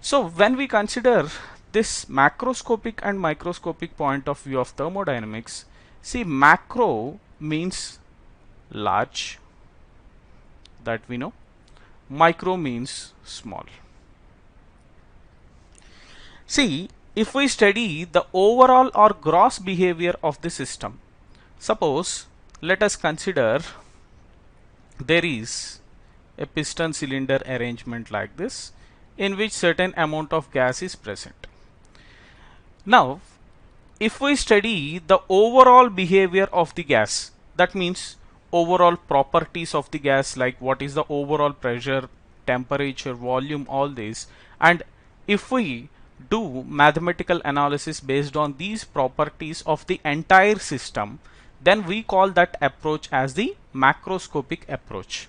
So when we consider this macroscopic and microscopic point of view of thermodynamics, see, macro means large, that we know. Micro means small. See, if we study the overall or gross behavior of the system, suppose let us consider there is a piston cylinder arrangement like this in which certain amount of gas is present. Now, if we study the overall behavior of the gas, that means overall properties of the gas, like what is the overall pressure, temperature, volume, all these, and if we do mathematical analysis based on these properties of the entire system, then we call that approach as the macroscopic approach.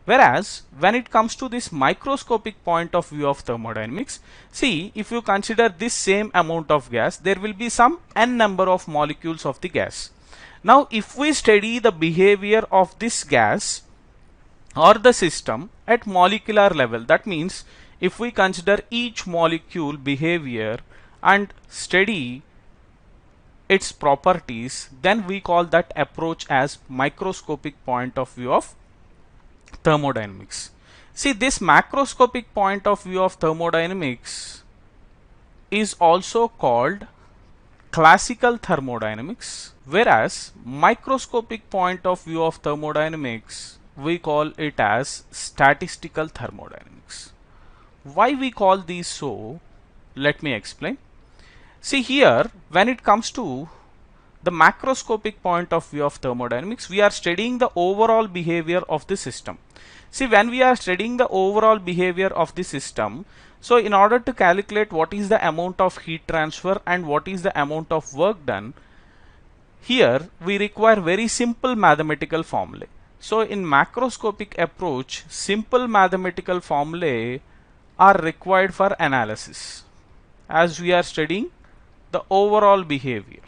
Whereas when it comes to this microscopic point of view of thermodynamics, see, if you consider this same amount of gas, there will be some n number of molecules of the gas. Now, if we study the behavior of this gas or the system at molecular level, that means if we consider each molecule behavior and study its properties, then we call that approach as microscopic point of view of thermodynamics. See, this macroscopic point of view of thermodynamics is also called classical thermodynamics, whereas microscopic point of view of thermodynamics, we call it as statistical thermodynamics. Why we call these so? Let me explain. See, here when it comes to the macroscopic point of view of thermodynamics, we are studying the overall behavior of the system. See, when we are studying the overall behavior of the system, so in order to calculate what is the amount of heat transfer and what is the amount of work done, here we require very simple mathematical formulae. So in macroscopic approach, simple mathematical formulae are required for analysis as we are studying the overall behavior.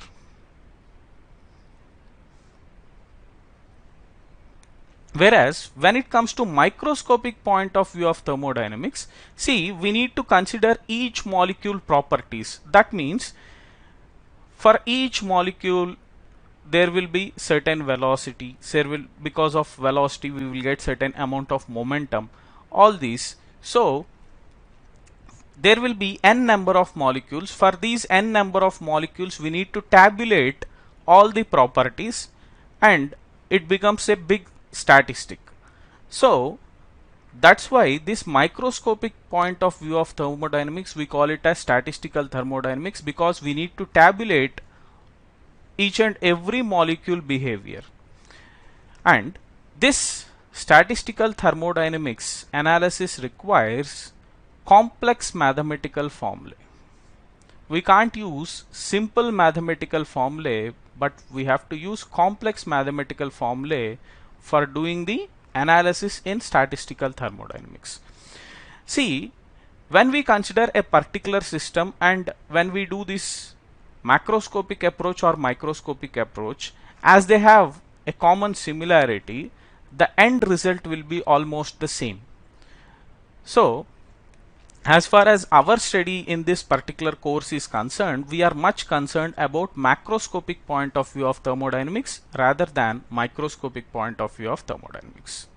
Whereas when it comes to microscopic point of view of thermodynamics, see, we need to consider each molecule properties. That means for each molecule there will be certain velocity, because of velocity we will get certain amount of momentum, all these. So there will be n number of molecules. For these n number of molecules we need to tabulate all the properties and it becomes a big statistic. So that's why this microscopic point of view of thermodynamics, we call it as statistical thermodynamics, because we need to tabulate each and every molecule behavior. And this statistical thermodynamics analysis requires complex mathematical formulae. We can't use simple mathematical formulae, but we have to use complex mathematical formulae for doing the analysis in statistical thermodynamics. See, when we consider a particular system and when we do this macroscopic approach or microscopic approach, as they have a common similarity, the end result will be almost the same. So as far as our study in this particular course is concerned, we are much concerned about macroscopic point of view of thermodynamics rather than microscopic point of view of thermodynamics.